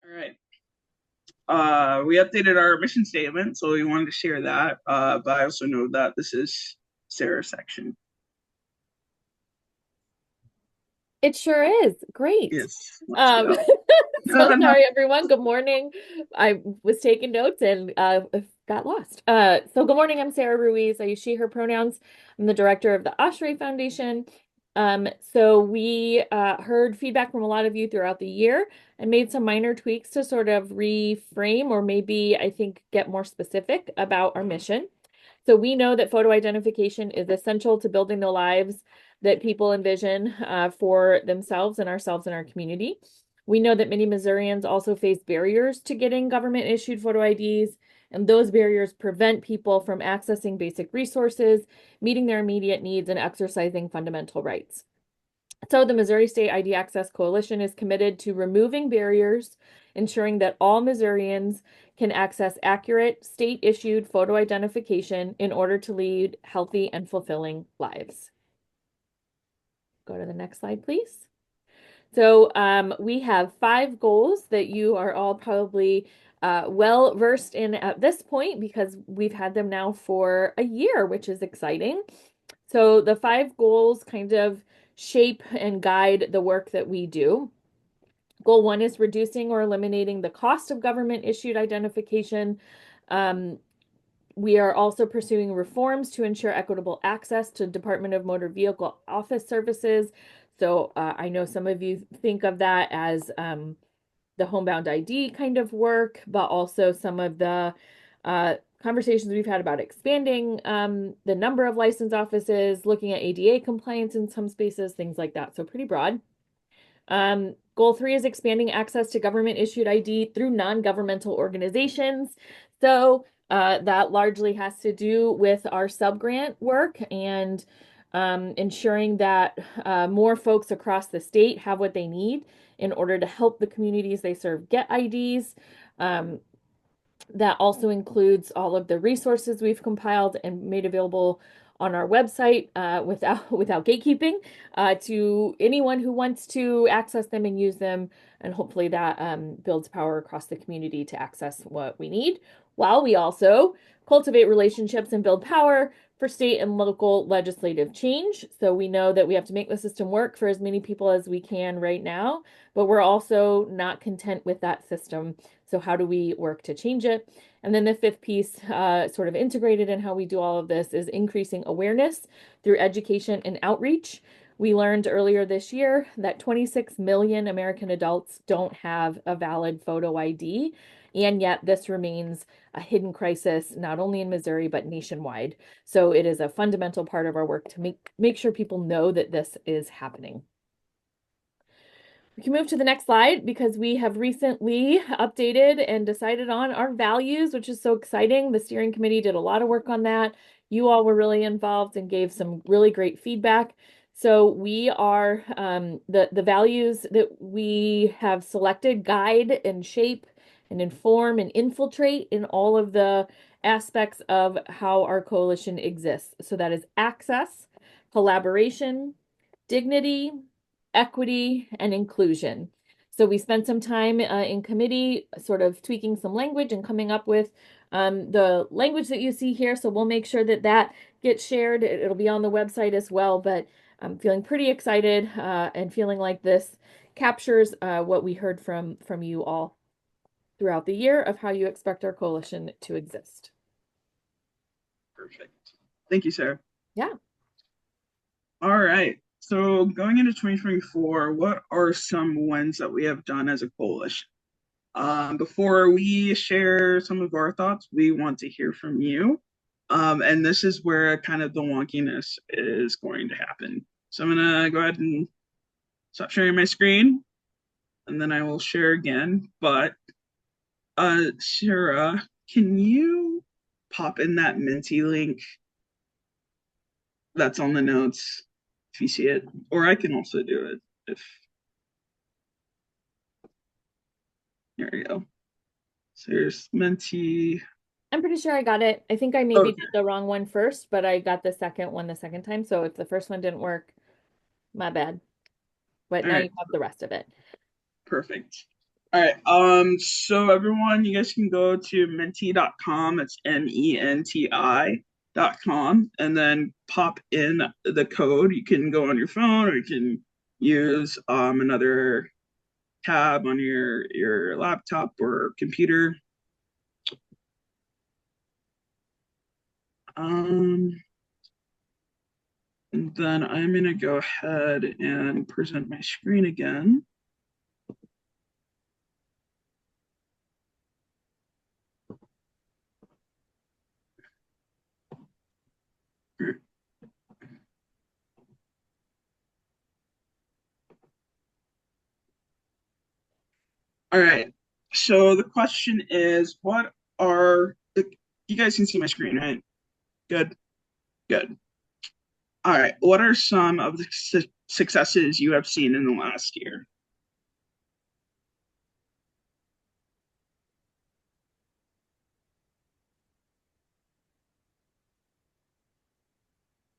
All right. We updated our mission statement, so we wanted to share that. But I also know that this is Sarah's section. It sure is. Great. Yes, let's Um, go. so sorry, everyone. Good morning. I was taking notes and got lost. So good morning. I'm Sarah Ruiz. I use she, her pronouns. I'm the director of the Oshrey Foundation. So we heard feedback from a lot of you throughout the year and made some minor tweaks to sort of reframe or maybe I think get more specific about our mission. So we know that photo identification is essential to building the lives that people envision for themselves and ourselves and our community. We know that many Missourians also face barriers to getting government issued photo IDs, and those barriers prevent people from accessing basic resources, meeting their immediate needs, and exercising fundamental rights. So, the Missouri State ID Access Coalition is committed to removing barriers, ensuring that all Missourians can access accurate state issued photo identification in order to lead healthy and fulfilling lives. Go to the next slide, please. So, we have 5 goals that you are all probably well versed in at this point because we've had them now for a year, which is exciting. So, the 5 goals kind of shape and guide the work that we do. Goal 1 is reducing or eliminating the cost of government issued identification. Um, we are also pursuing reforms to ensure equitable access to Department of Motor Vehicle office services. So I know some of you think of that as the homebound ID kind of work, but also some of the conversations we've had about expanding the number of license offices, looking at ADA compliance in some spaces, things like that. So pretty broad. Goal 3 is expanding access to government issued ID through non-governmental organizations. So that largely has to do with our subgrant work and ensuring that more folks across the state have what they need in order to help the communities they serve get IDs. Um, that also includes all of the resources we've compiled and made available on our website without gatekeeping to anyone who wants to access them and use them. And hopefully that builds power across the community to access what we need, while we also cultivate relationships and build power for state and local legislative change. So we know that we have to make the system work for as many people as we can right now, but we're also not content with that system. So how do we work to change it? And then the fifth piece, sort of integrated in how we do all of this, is increasing awareness through education and outreach. We learned earlier this year that 26 million American adults don't have a valid photo ID, and yet this remains a hidden crisis, not only in Missouri, but nationwide. So it is a fundamental part of our work to make sure people know that this is happening. We can move to the next slide because we have recently updated and decided on our values, which is so exciting. The steering committee did a lot of work on that. You all were really involved and gave some really great feedback. So we are the values that we have selected guide and shape and inform and infiltrate in all of the aspects of how our coalition exists. So that is access, collaboration, dignity, equity, and inclusion. So we spent some time in committee sort of tweaking some language and coming up with the language that you see here. So we'll make sure that that gets shared. It'll be on the website as well, but I'm feeling pretty excited and feeling like this captures what we heard from you all throughout the year of how you expect our coalition to exist. Perfect. Thank you, Sarah. Yeah. All right. So going into 2024, what are some wins that we have done as a coalition? Before we share some of our thoughts, we want to hear from you. And this is where kind of the wonkiness is going to happen. So I'm gonna go ahead and stop sharing my screen, and then I will share again. But Sarah, can you pop in that Minty link that's on the notes if you see it? Or I can also do it if there we go. So here's Minty. I'm pretty sure I got it. I think I maybe Okay, did the wrong one first, but I got the second one the second time. So if the first one didn't work, my bad. But all now right, you have the rest of it. perfect. All right. So everyone, you guys can go to menti.com. It's menti.com, and then pop in the code. You can go on your phone, or you can use another tab on your laptop or computer. Um, and then I'm gonna go ahead and present my screen again. All right. So the question is, what are the, you guys can see my screen, right? Good, good. All right. What are some of the successes you have seen in the last year?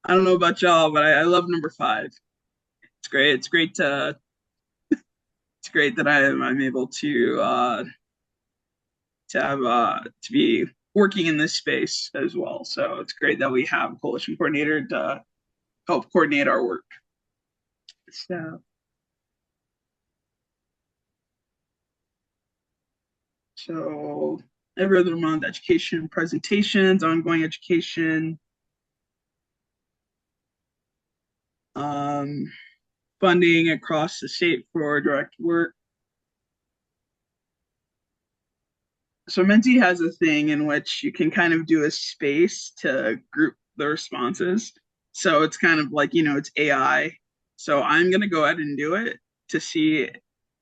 I don't know about y'all, but I love number five. It's great. It's great that I'm able to have to be working in this space as well. So it's great that we have a coalition coordinator to help coordinate our work. So so every other month, education presentations, ongoing education, um, funding across the state for direct work. So Menti has a thing in which you can kind of do a space to group the responses. So it's kind of like, it's AI. So I'm gonna go ahead and do it to see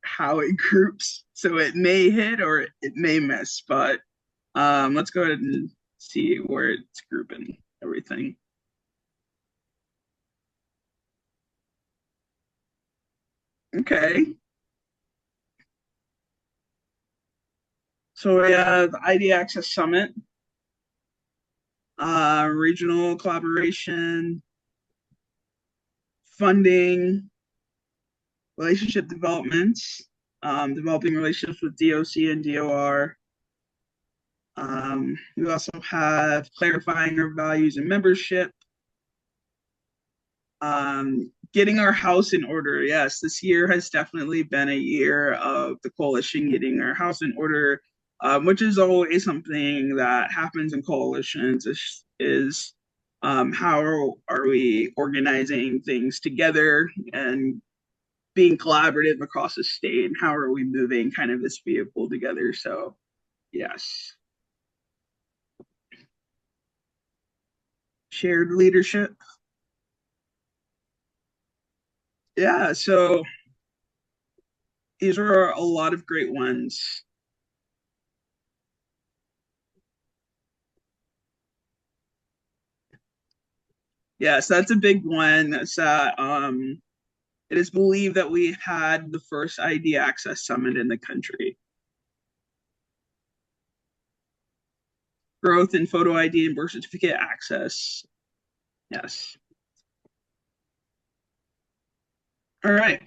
how it groups. So it may hit or it may miss, but let's go ahead and see where it's grouping everything. Okay. So we have the ID Access Summit, regional collaboration, funding, relationship developments, developing relationships with DOC and DOR. We also have clarifying our values and membership, getting our house in order. Yes, this year has definitely been a year of the coalition getting our house in order, which is always something that happens in coalitions. Is how are we organizing things together and being collaborative across the state, and how are we moving kind of this vehicle together? So yes, shared leadership. Yeah, so these are a lot of great ones. Yes, that's a big one. That's it is believed that we had the first ID Access Summit in the country. Growth in photo ID and birth certificate access. Yes. All right.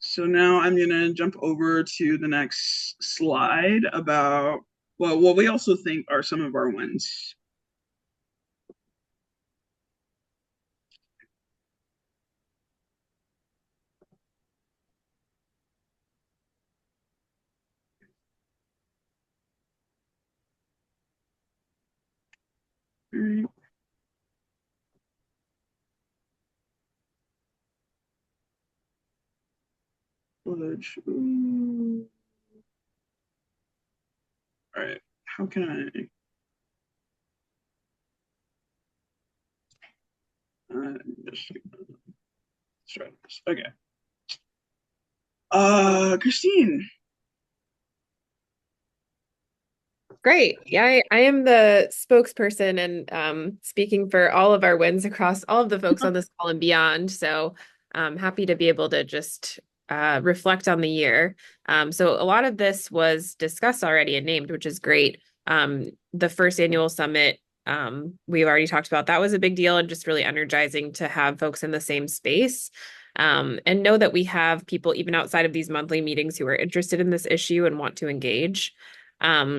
So now I'm gonna jump over to the next slide about well, what we also think are some of our wins. All right. Ooh. All right. How can I just try this? Okay. Christine. Great. Yeah, I am the spokesperson and speaking for all of our wins across all of the folks on this call and beyond. So I'm happy to be able to just reflect on the year. So a lot of this was discussed already and named, which is great. The first annual summit, we've already talked about. That was a big deal and just really energizing to have folks in the same space. and know that we have people even outside of these monthly meetings who are interested in this issue and want to engage.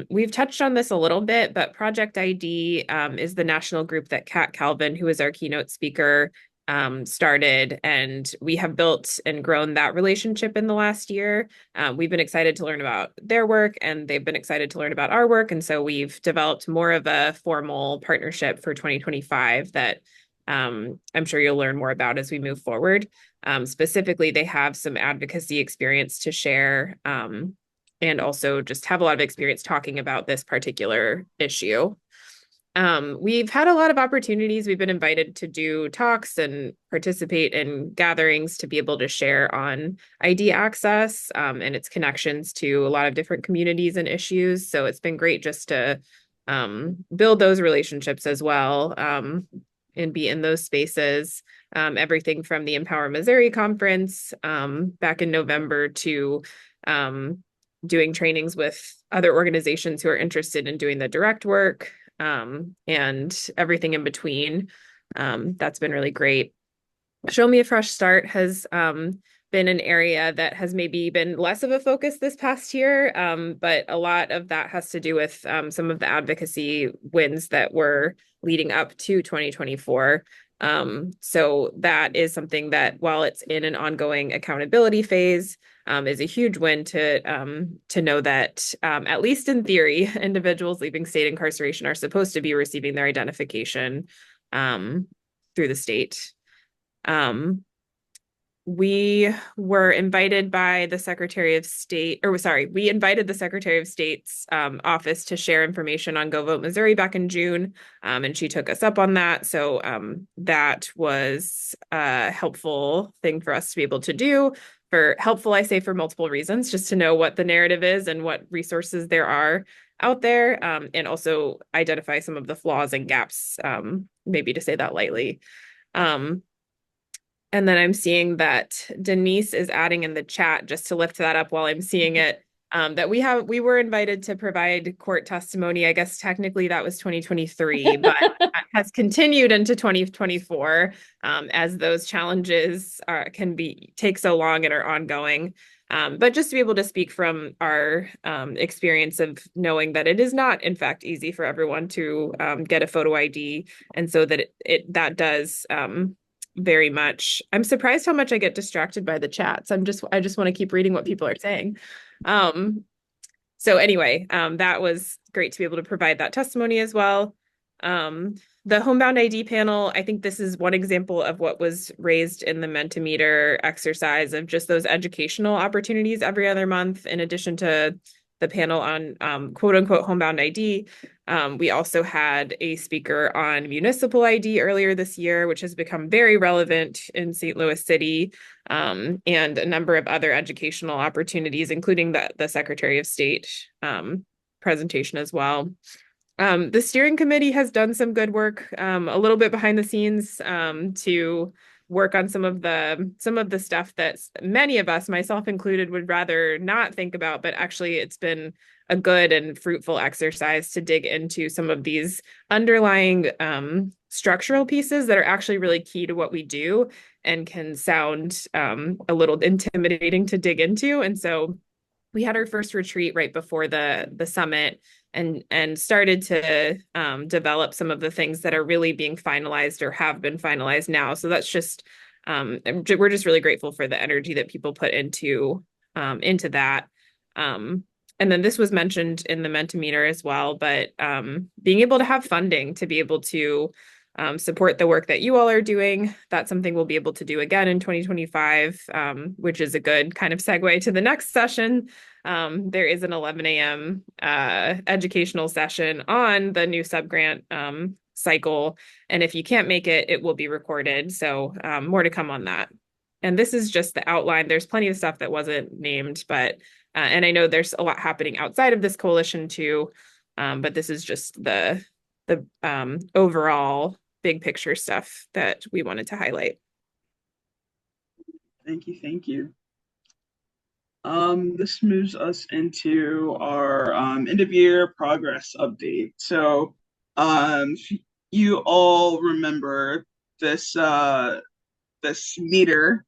We've touched on this a little bit, but Project ID is the national group that Kat Calvin, who is our keynote speaker, started, and we have built and grown that relationship in the last year. We've been excited to learn about their work, and they've been excited to learn about our work, and so we've developed more of a formal partnership for 2025 that I'm sure you'll learn more about as we move forward. Specifically, they have some advocacy experience to share, and also just have a lot of experience talking about this particular issue. We've had a lot of opportunities. We've been invited to do talks and participate in gatherings to be able to share on ID access and its connections to a lot of different communities and issues. So it's been great just to build those relationships as well, and be in those spaces. Everything from the Empower Missouri conference back in November to doing trainings with other organizations who are interested in doing the direct work, and everything in between. That's been really great. Show Me a Fresh Start has been an area that has maybe been less of a focus this past year, but a lot of that has to do with some of the advocacy wins that were leading up to 2024. So that is something that, while it's in an ongoing accountability phase, is a huge win to know that, at least in theory, individuals leaving state incarceration are supposed to be receiving their identification through the state. We were invited by the Secretary of State, we invited the Secretary of State's office to share information on Go Vote Missouri back in June, and she took us up on that. So that was a helpful thing for us to be able to do. Helpful, I say, for multiple reasons, just to know what the narrative is and what resources there are out there, and also identify some of the flaws and gaps, maybe to say that lightly. And then I'm seeing that Denise is adding in the chat, just to lift that up while I'm seeing it, that we were invited to provide court testimony. I guess technically that was 2023, but has continued into 2024, as those challenges take so long and are ongoing. But just to be able to speak from our experience of knowing that it is not, in fact, easy for everyone to get a photo ID, and so that that does very much. I'm surprised how much I get distracted by the chats. I just want to keep reading what people are saying. So anyway, that was great to be able to provide that testimony as well. The Homebound ID panel, I think this is one example of what was raised in the Mentimeter exercise, of just those educational opportunities every other month, in addition to the panel on quote unquote homebound ID. We also had a speaker on municipal ID earlier this year, which has become very relevant in St. Louis City, and a number of other educational opportunities, including the Secretary of State presentation as well. The steering committee has done some good work, a little bit behind the scenes, to work on some of the stuff that many of us, myself included, would rather not think about, but actually it's been a good and fruitful exercise to dig into some of these underlying structural pieces that are actually really key to what we do and can sound a little intimidating to dig into. And so we had our first retreat right before the summit, and started to develop some of the things that are really being finalized or have been finalized now. So that's just, we're just really grateful for the energy that people put into that. And then this was mentioned in the Mentimeter as well, but being able to have funding to be able to support the work that you all are doing, that's something we'll be able to do again in 2025, which is a good kind of segue to the next session. There is an 11 a.m. Educational session on the new subgrant cycle, and if you can't make it, it will be recorded. So more to come on that. And this is just the outline. There's plenty of stuff that wasn't named, but and I know there's a lot happening outside of this coalition too, but this is just the overall big picture stuff that we wanted to highlight. Thank you. This moves us into our end of year progress update. So you all remember this this meter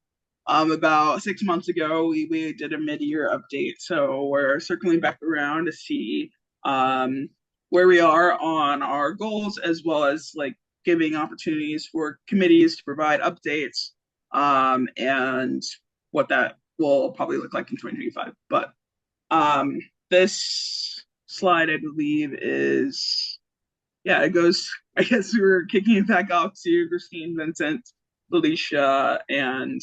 About 6 months ago, we did a mid-year update, so we're circling back around to see um, where we are on our goals, as well as like giving opportunities for committees to provide updates, and what that will probably look like in 2025. But this slide, I believe, is yeah, it goes. I guess we're kicking it back off to Christine, Vincent, Felicia, and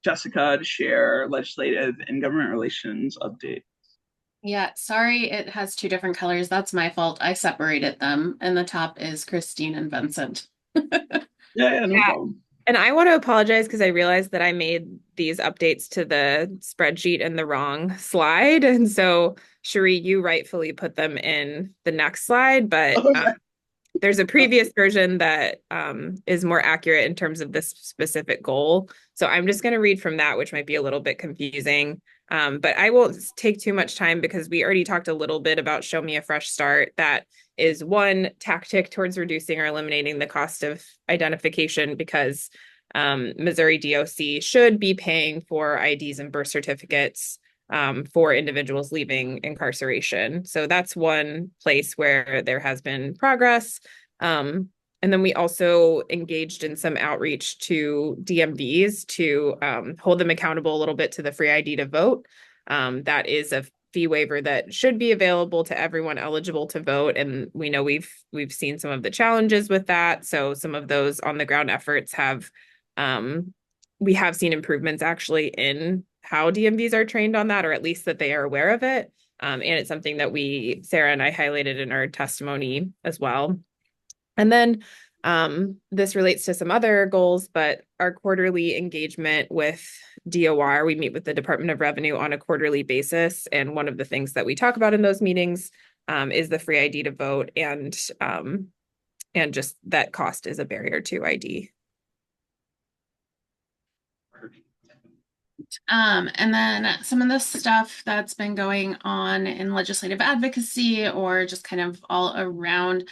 Jessica to share legislative and government relations update. Yeah, sorry, it has two different colors. That's my fault. I separated them, and the top is Christine and Vincent. Yeah, no problem. And I want to apologize because I realized that I made these updates to the spreadsheet in the wrong slide. And so, Cherie, you rightfully put them in the next slide, but Okay. there's a previous version that is more accurate in terms of this specific goal. So I'm just going to read from that, which might be a little bit confusing. But I won't take too much time because we already talked a little bit about Show Me a Fresh Start. That is one tactic towards reducing or eliminating the cost of identification because Missouri DOC should be paying for IDs and birth certificates for individuals leaving incarceration. So that's one place where there has been progress. And then we also engaged in some outreach to DMVs to hold them accountable a little bit to the free ID to vote. That is a fee waiver that should be available to everyone eligible to vote. And we know we've seen some of the challenges with that. So some of those on the ground efforts have we have seen improvements actually in how DMVs are trained on that, or at least that they are aware of it. And it's something that Sarah and I highlighted in our testimony as well. And then this relates to some other goals, but our quarterly engagement with DOR, we meet with the Department of Revenue on a quarterly basis. And one of the things that we talk about in those meetings is the free ID to vote, and just that cost is a barrier to ID. And then some of the stuff that's been going on in legislative advocacy or just kind of all around.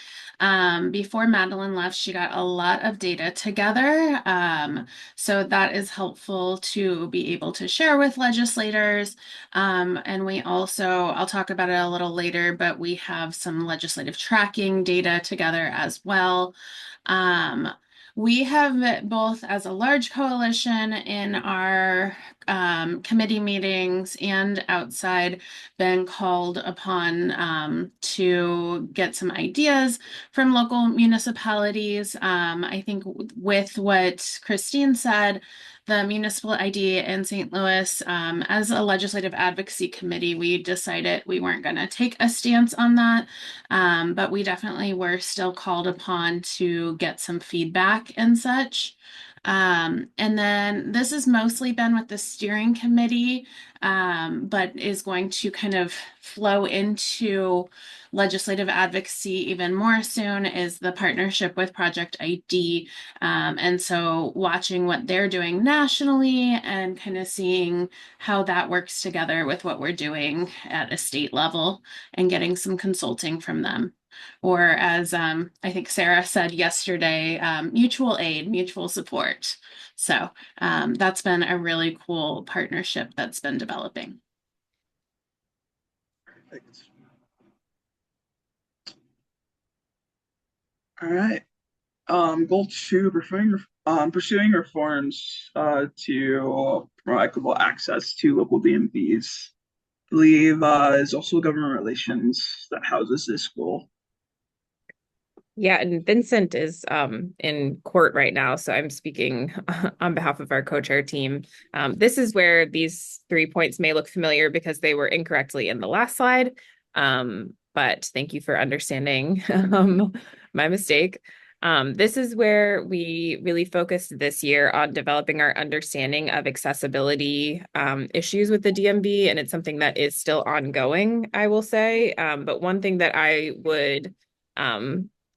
Before Madeline left, she got a lot of data together. So that is helpful to be able to share with legislators. And we also, I'll talk about it a little later, but we have some legislative tracking data together as well. We have both as a large coalition in our committee meetings and outside been called upon to get some ideas from local municipalities. I think with what Christine said, the municipal ID in St. Louis, as a legislative advocacy committee, we decided we weren't going to take a stance on that, but we definitely were still called upon to get some feedback and such. And then this has mostly been with the steering committee, but is going to kind of flow into legislative advocacy even more soon, is the partnership with Project ID. And so watching what they're doing nationally and kind of seeing how that works together with what we're doing at a state level and getting some consulting from them. Or as I think Sarah said yesterday, mutual aid, mutual support. So that's been a really cool partnership that's been developing. Perfect. All right. Goal 2, pursuing reforms to provide equitable access to local DMVs. I believe is also government relations that houses this goal. Yeah, and Vincent is in court right now, so I'm speaking on behalf of our co-chair team. This is where these 3 points may look familiar because they were incorrectly in the last slide, but thank you for understanding my mistake. This is where we really focused this year on developing our understanding of accessibility issues with the DMV, and it's something that is still ongoing, I will say. But one thing that I would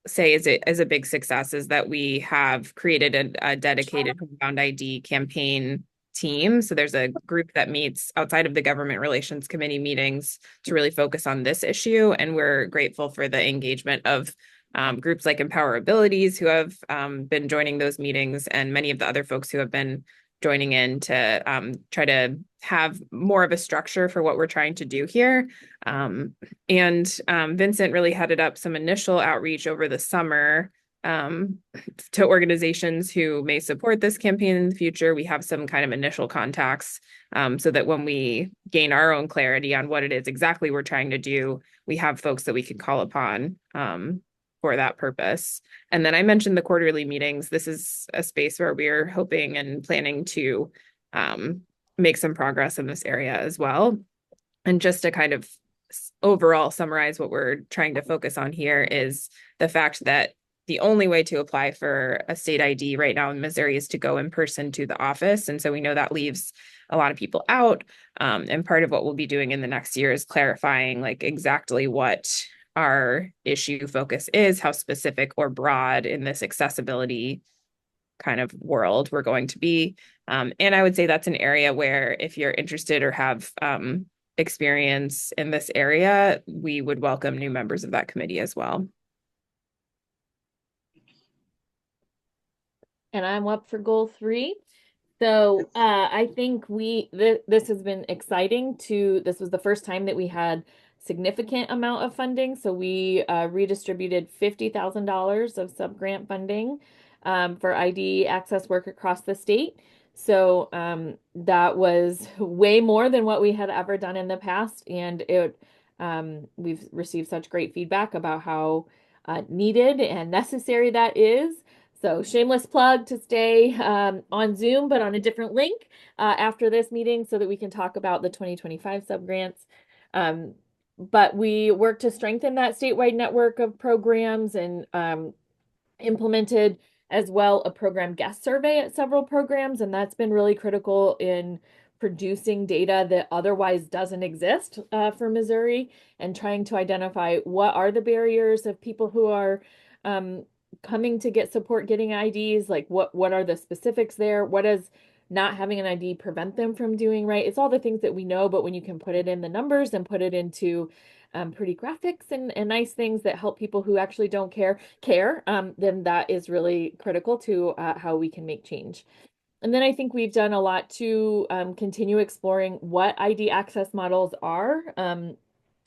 say is a big success is that we have created a dedicated Homebound ID campaign team. So there's a group that meets outside of the government relations committee meetings to really focus on this issue. And we're grateful for the engagement of groups like Empower Abilities who have been joining those meetings, and many of the other folks who have been joining in to try to have more of a structure for what we're trying to do here. Vincent really headed up some initial outreach over the summer to organizations who may support this campaign in the future. We have some kind of initial contacts so that when we gain our own clarity on what it is exactly we're trying to do, we have folks that we can call upon for that purpose. And then I mentioned the quarterly meetings. This is a space where we're hoping and planning to make some progress in this area as well. And just to kind of overall summarize what we're trying to focus on here is the fact that the only way to apply for a state ID right now in Missouri is to go in person to the office. And so we know that leaves a lot of people out. And part of what we'll be doing in the next year is clarifying like exactly what our issue focus is, how specific or broad in this accessibility kind of world we're going to be. And I would say that's an area where if you're interested or have experience in this area, we would welcome new members of that committee as well. And I'm up for goal 3. So I think this has been exciting this was the first time that we had significant amount of funding. So we redistributed $50,000 of sub-grant funding for ID access work across the state. So that was way more than what we had ever done in the past. And we've received such great feedback about how needed and necessary that is. So shameless plug to stay on Zoom, but on a different link after this meeting so that we can talk about the 2025 subgrants. But we work to strengthen that statewide network of programs and implemented as well a program guest survey at several programs. And that's been really critical in producing data that otherwise doesn't exist for Missouri and trying to identify what are the barriers of people who are coming to get support getting IDs, like what are the specifics there? What does not having an ID prevent them from doing, right? It's all the things that we know, but when you can put it in the numbers and put it into pretty graphics and nice things that help people who actually don't care, then that is really critical to how we can make change. And then I think we've done a lot to continue exploring what ID access models are.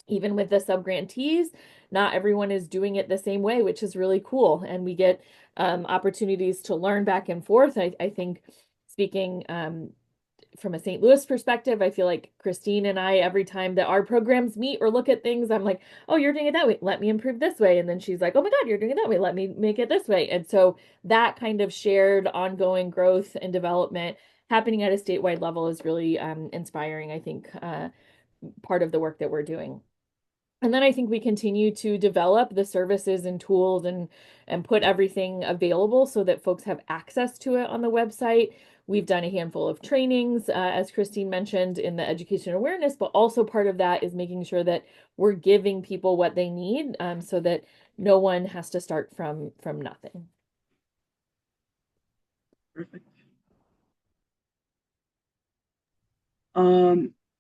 Even with the subgrantees, not everyone is doing it the same way, which is really cool. And we get opportunities to learn back and forth. I think speaking from a St. Louis perspective, I feel like Christine and I, every time that our programs meet or look at things, I'm like, oh, you're doing it that way. Let me improve this way. And then she's like, oh my God, you're doing it that way. Let me make it this way. And so that kind of shared ongoing growth and development happening at a statewide level is really inspiring, I think, part of the work that we're doing. And then I think we continue to develop the services and tools and put everything available so that folks have access to it on the website. We've done a handful of trainings, as Christine mentioned, in the education awareness, but also part of that is making sure that we're giving people what they need so that no one has to start from nothing. Perfect.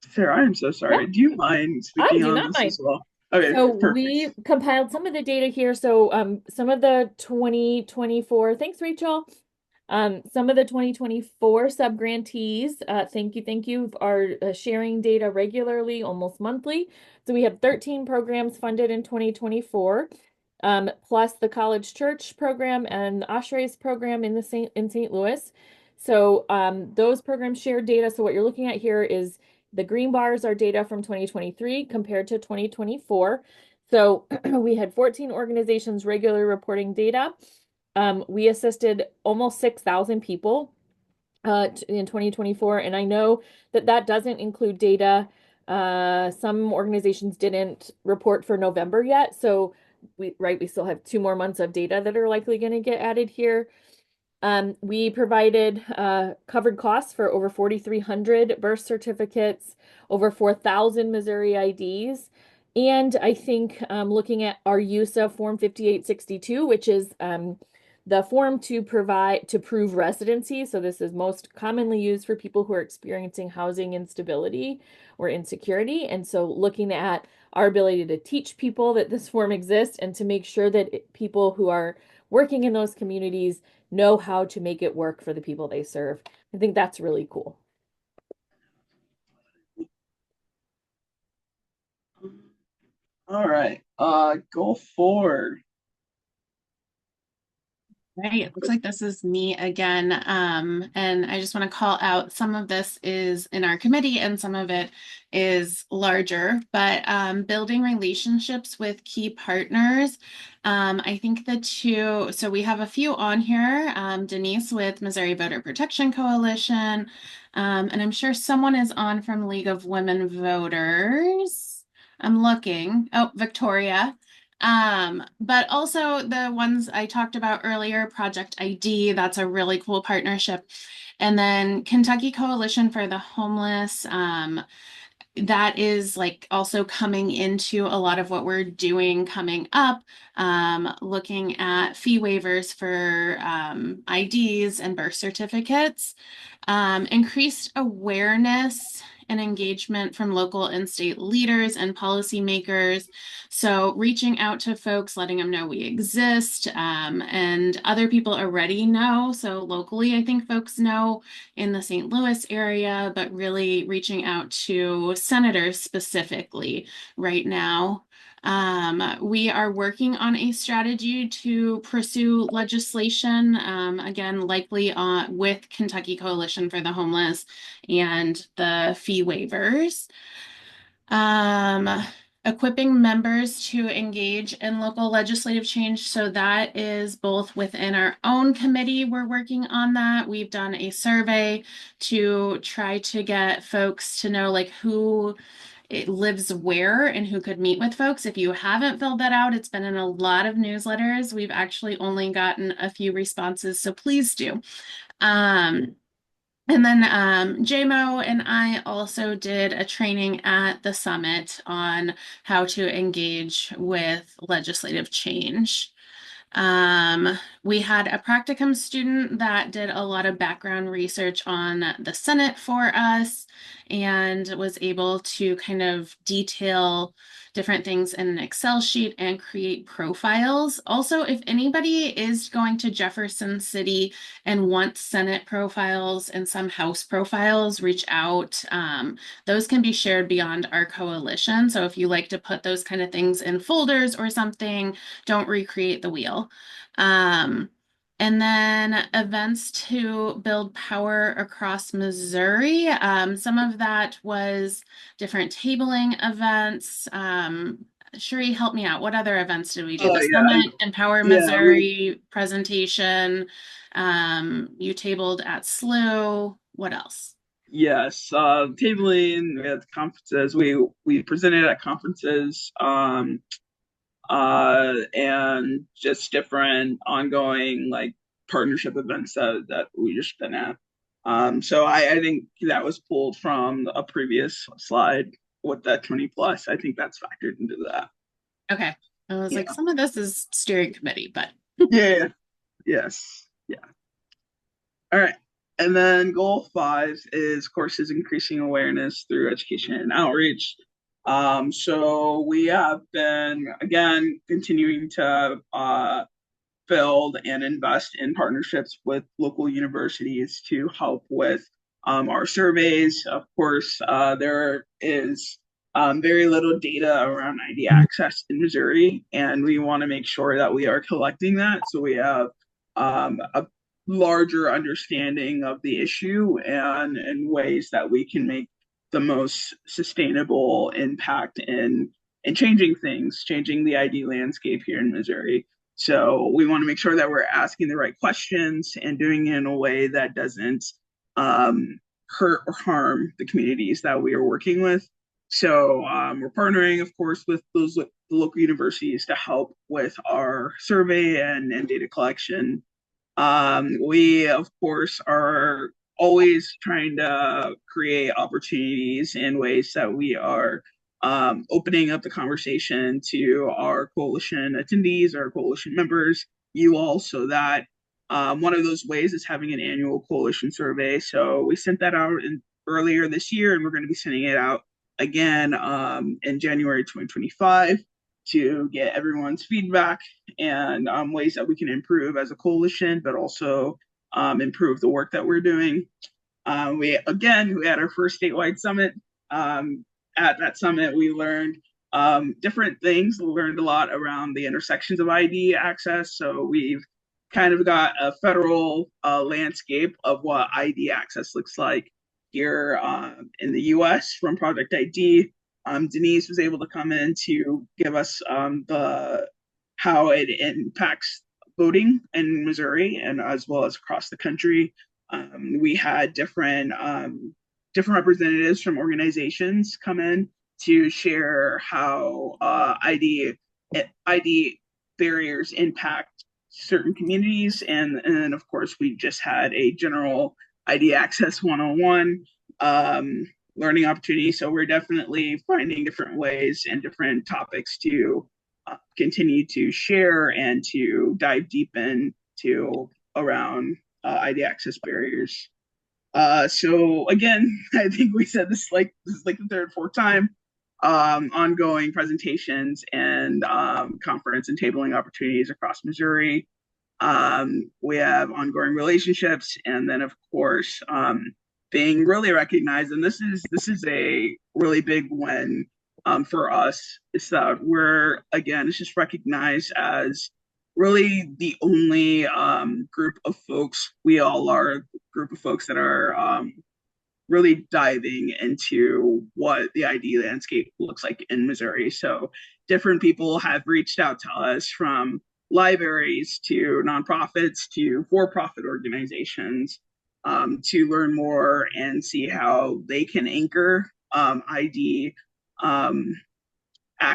Sarah, I'm so sorry. Yeah. Do you mind speaking on this as well? Okay, so perfect. we compiled some of the data here. So some of the 2024, thanks, Rachel. Some of the 2024 subgrantees, thank you, are sharing data regularly, almost monthly. So we have 13 programs funded in 2024, plus the College Church program and Oshray's program in St. Louis. So those programs share data. So what you're looking at here is the green bars are data from 2023 compared to 2024. So we had 14 organizations regularly reporting data. We assisted almost 6,000 people in 2024, and I know that doesn't include data. Some organizations didn't report for November yet, so we still have 2 more months of data that are likely going to get added here. We provided covered costs for over 4,300 birth certificates, over 4,000 Missouri IDs. And I think looking at our use of Form 5862, which is the form to prove residency. So this is most commonly used for people who are experiencing housing instability or insecurity. And so looking at our ability to teach people that this form exists and to make sure that people who are working in those communities know how to make it work for the people they serve. I think that's really cool. All right. Goal 4. Right, it looks like this is me again. And I just want to call out some of this is in our committee and some of it is larger, but building relationships with key partners. I think the two, so we have a few on here. Denise with Missouri Voter Protection Coalition, and I'm sure someone is on from League of Women Voters. I'm looking. Oh, Victoria. But also the ones I talked about earlier, Project ID, that's a really cool partnership. And then Kentucky Coalition for the Homeless, that is like also coming into a lot of what we're doing coming up, looking at fee waivers for IDs and birth certificates, increased awareness and engagement from local and state leaders and policymakers. So reaching out to folks, letting them know we exist, and other people already know. So locally, I think folks know in the St. Louis area, but really reaching out to senators specifically right now. We are working on a strategy to pursue legislation, again, likely with Kentucky Coalition for the Homeless and the fee waivers. Equipping members to engage in local legislative change. So that is both within our own committee. We're working on that. We've done a survey to try to get folks to know like who it lives where and who could meet with folks. If you haven't filled that out, it's been in a lot of newsletters. We've actually only gotten a few responses, so please do. And then JMO and I also did a training at the summit on how to engage with legislative change. We had a practicum student that did a lot of background research on the Senate for us and was able to kind of detail different things in an Excel sheet and create profiles. Also, if anybody is going to Jefferson City and wants Senate profiles and some House profiles, reach out. Those can be shared beyond our coalition. So if you like to put those kind of things in folders or something, don't recreate the wheel. And then events to build power across Missouri. Some of that was different tabling events. Sheree, help me out. What other events did we do? The Summit, Empower Missouri presentation. You tabled at SLU. What else? Yes, tabling at conferences. We presented at conferences. And just different ongoing like partnership events that we just been at. So I think that was pulled from a previous slide with that 20 plus. I think that's factored into that. Okay. I was like, some of this is steering committee, but yeah. Yes. Yeah. All right. And then goal 5 is courses increasing awareness through education and outreach. So we have been, again, continuing to build and invest in partnerships with local universities to help with our surveys. Of course, there is very little data around ID access in Missouri, and we want to make sure that we are collecting that so we have a larger understanding of the issue and ways that we can make the most sustainable impact in changing things, changing the ID landscape here in Missouri. So we want to make sure that we're asking the right questions and doing it in a way that doesn't hurt or harm the communities that we are working with. So we're partnering, of course, with those local universities to help with our survey and data collection. We, of course, are always trying to create opportunities in ways that we are opening up the conversation to our coalition attendees, our coalition members, you all, so that one of those ways is having an annual coalition survey. So we sent that out earlier this year, and we're going to be sending it out again in January 2025 to get everyone's feedback and ways that we can improve as a coalition, but also improve the work that we're doing. We had our first statewide summit. At that summit, we learned different things. We learned a lot around the intersections of ID access. So we've kind of got a federal landscape of what ID access looks like here in the US from Project ID. Denise was able to come in to give us the how it impacts voting in Missouri and as well as across the country. We had different representatives from organizations come in to share how ID barriers impact certain communities, and then of course we just had a general ID access 101 learning opportunity. So we're definitely finding different ways and different topics to continue to share and to dive deep into around ID access barriers. So again, I think we said this is like the third, fourth time. Ongoing presentations and conference and tabling opportunities across Missouri. We have ongoing relationships, and then of course being really recognized. And this is a really big win for us. Is that it's just recognized as really the only group of folks. We all are a group of folks that are really diving into what the ID landscape looks like in Missouri. So different people have reached out to us, from libraries to nonprofits to for-profit organizations, to learn more and see how they can anchor ID I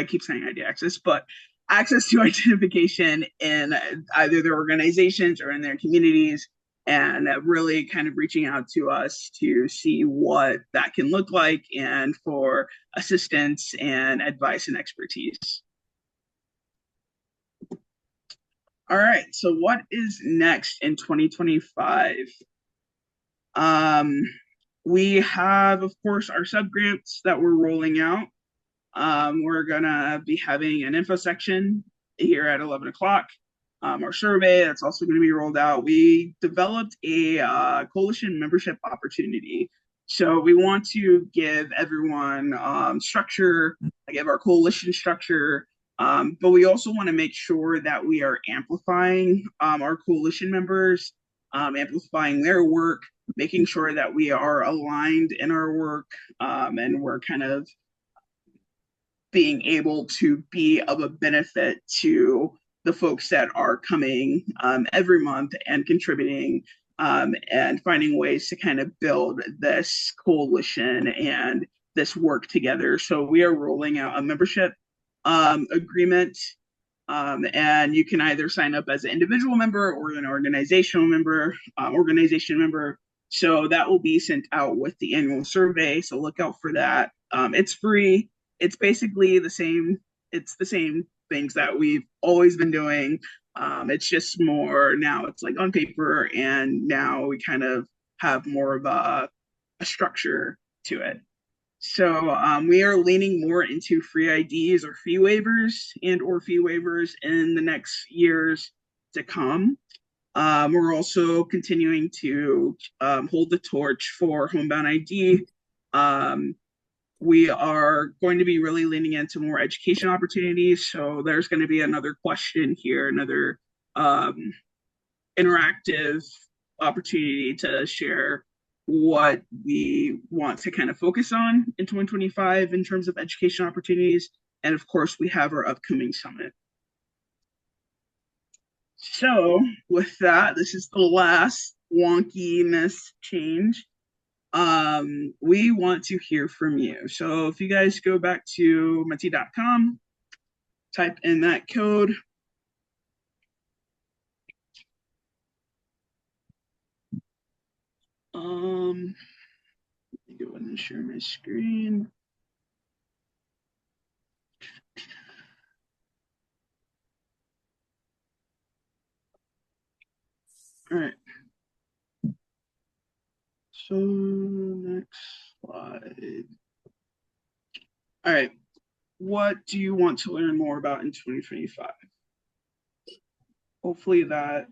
keep saying ID access, but access to identification in either their organizations or in their communities, and really kind of reaching out to us to see what that can look like and for assistance and advice and expertise. All right, so what is next in 2025? We have, of course, our subgrants that we're rolling out. We're gonna be having an info section here at 11 o'clock. Our survey that's also going to be rolled out. We developed a coalition membership opportunity. So we want to give everyone structure, give our coalition structure, but we also want to make sure that we are amplifying our coalition members, amplifying their work, making sure that we are aligned in our work, and we're kind of being able to be of a benefit to the folks that are coming every month and contributing, and finding ways to kind of build this coalition and this work together. So we are rolling out a membership agreement, and you can either sign up as an individual member or an organization member. So that will be sent out with the annual survey. So look out for that. It's free. It's basically the same. It's the same things that we've always been doing. It's just more now. It's like on paper, and now we kind of have more of a structure to it. So we are leaning more into free IDs or fee waivers in the next years to come. We're also continuing to hold the torch for homebound ID. We are going to be really leaning into more education opportunities. So there's going to be another question here, another interactive opportunity to share what we want to kind of focus on in 2025 in terms of education opportunities. And of course, we have our upcoming summit. So with that, this is the last wonkiness change. We want to hear from you. So if you guys go back to meti.com, type in that code. Let me go ahead and share my screen. All right. So next slide. All right. What do you want to learn more about in 2025? Hopefully that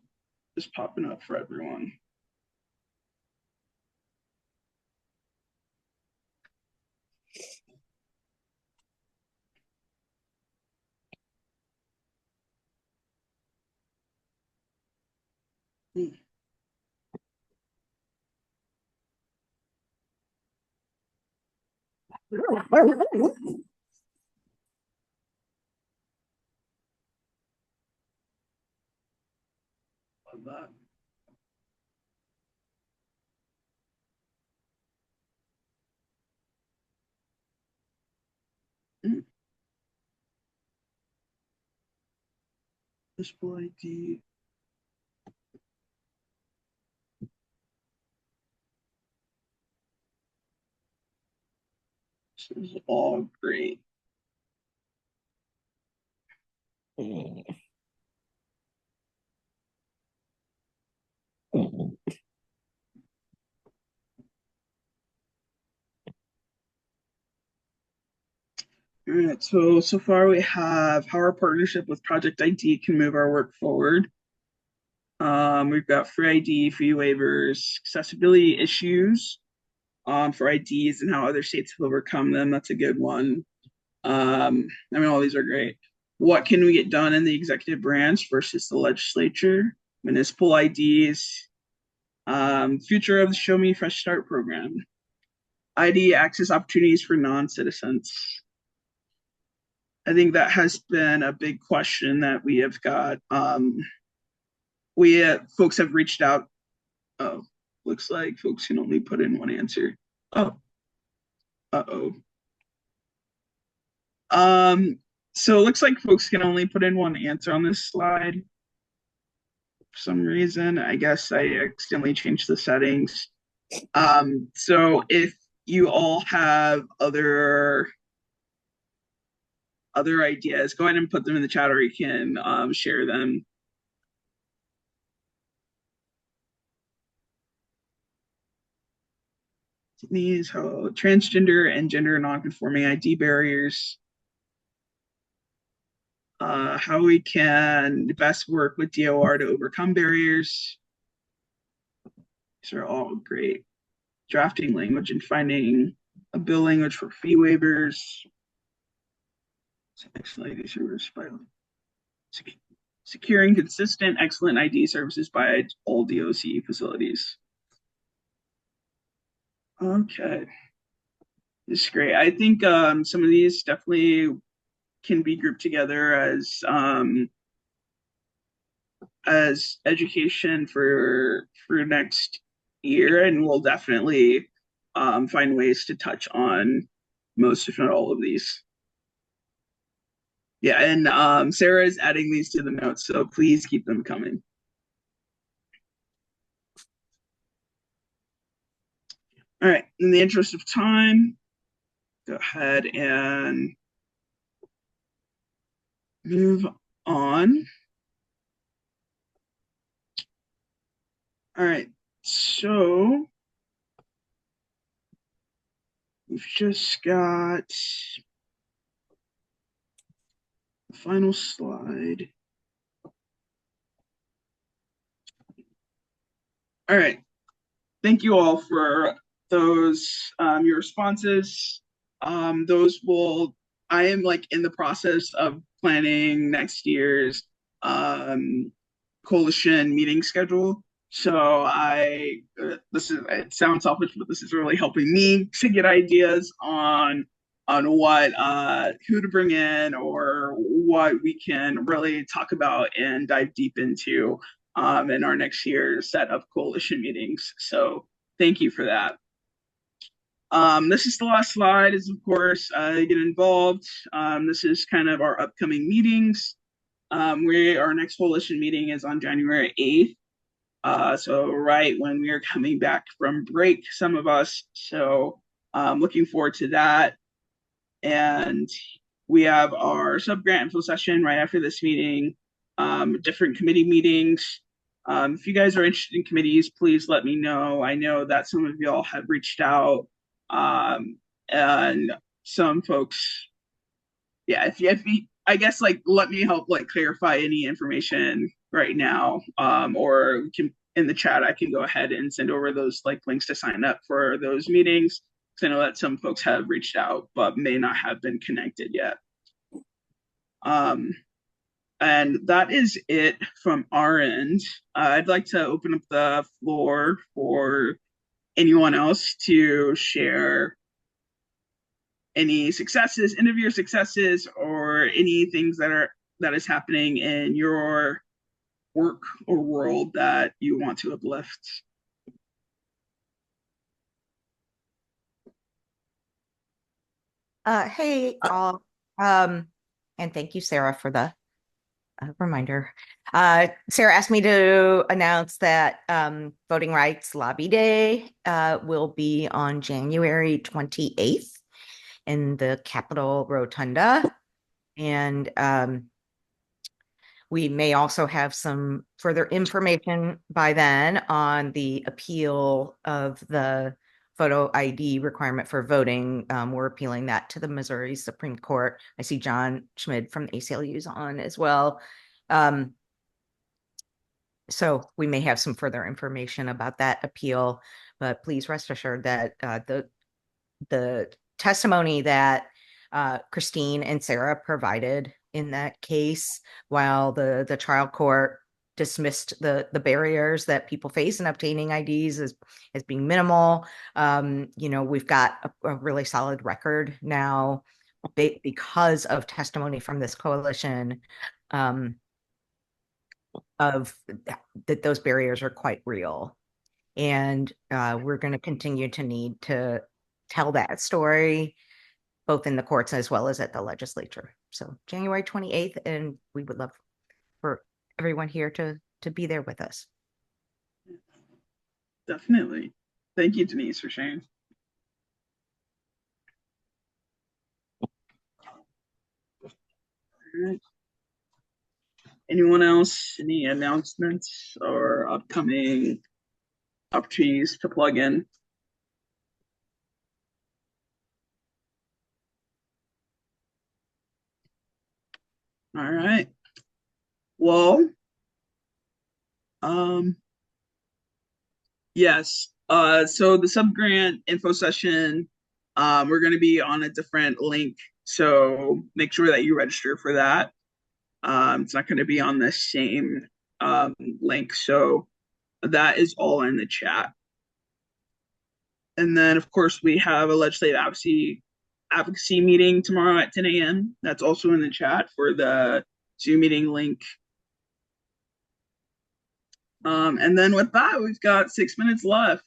is popping up for everyone. Love that. Display ID. This is all great. All right, so far we have how our partnership with Project ID can move our work forward. We've got free ID, fee waivers, accessibility issues for IDs and how other states have overcome them. That's a good one. I mean, all these are great. What can we get done in the executive branch versus the legislature? Municipal IDs, future of the Show Me Fresh Start program, ID access opportunities for non-citizens. I think that has been a big question that we have got. Folks have reached out. Oh, looks like folks can only put in one answer. Oh, uh-oh. So it looks like folks can only put in one answer on this slide. For some reason, I guess I accidentally changed the settings. So if you all have other ideas, go ahead and put them in the chat, or you can share them. These transgender and gender non-conforming ID barriers. How we can best work with DOR to overcome barriers. These are all great. Drafting language and finding a bill language for fee waivers. Excellent ID service by securing consistent, excellent ID services by all DOC facilities. Okay, this is great. I think some of these definitely can be grouped together as education for next year, and we'll definitely find ways to touch on most, if not all, of these. Yeah, and Sarah is adding these to the notes, so please keep them coming. All right, in the interest of time, go ahead and move on. All right, so we've just got the final slide. All right, thank you all for those your responses. I am in the process of planning next year's coalition meeting schedule. So it sounds selfish, but this is really helping me to get ideas on what who to bring in or what we can really talk about and dive deep into in our next year's set of coalition meetings. So thank you for that. This is the last slide, is of course get involved. This is kind of our upcoming meetings. Our next coalition meeting is on January 8th. So right when we are coming back from break, some of us. So looking forward to that. And we have our sub-grant info session right after this meeting, different committee meetings. If you guys are interested in committees, please let me know. I know that some of y'all have reached out, and some folks, yeah, if you I guess let me help clarify any information right now, or we can in the chat I can go ahead and send over those links to sign up for those meetings, because I know that some folks have reached out but may not have been connected yet. And that is it from our end. I'd like to open up the floor for anyone else to share any successes, interview successes, or any things that is happening in your work or world that you want to uplift. Hey, all. And thank you, Sarah, for the reminder. Sarah asked me to announce that Voting Rights Lobby Day will be on January 28th in the Capitol Rotunda. And we may also have some further information by then on the appeal of the photo ID requirement for voting. We're appealing that to the Missouri Supreme Court. I see John Schmid from the ACLU is on as well. So we may have some further information about that appeal, but please rest assured that the testimony that Christine and Sarah provided in that case, while the trial court dismissed the barriers that people face in obtaining IDs as being minimal, we've got a really solid record now because of testimony from this coalition of that those barriers are quite real. And we're going to continue to need to tell that story, both in the courts as well as at the legislature. So January 28th, and we would love for everyone here to be there with us. Definitely. Thank you, Denise, for sharing. All right. Anyone else? Any announcements or upcoming opportunities to plug in? All right. Well, yes. So the subgrant info session, we're going to be on a different link, so make sure that you register for that. It's not going to be on the same link, so that is all in the chat. And then, of course, we have a legislative advocacy meeting tomorrow at 10 a.m. That's also in the chat for the Zoom meeting link. And then with that, we've got 6 minutes left.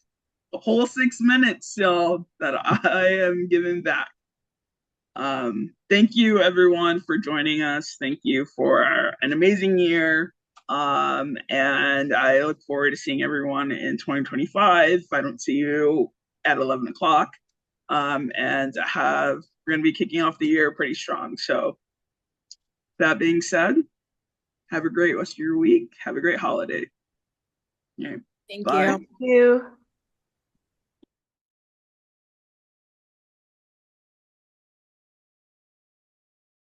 A whole 6 minutes, so that I am giving back. Thank you, everyone, for joining us. Thank you for an amazing year. And I look forward to seeing everyone in 2025. If I don't see you at 11 o'clock. And we're going to be kicking off the year pretty strong. So that being said, have a great rest of your week. Have a great holiday. Yeah. Thank Bye. you. Thank you.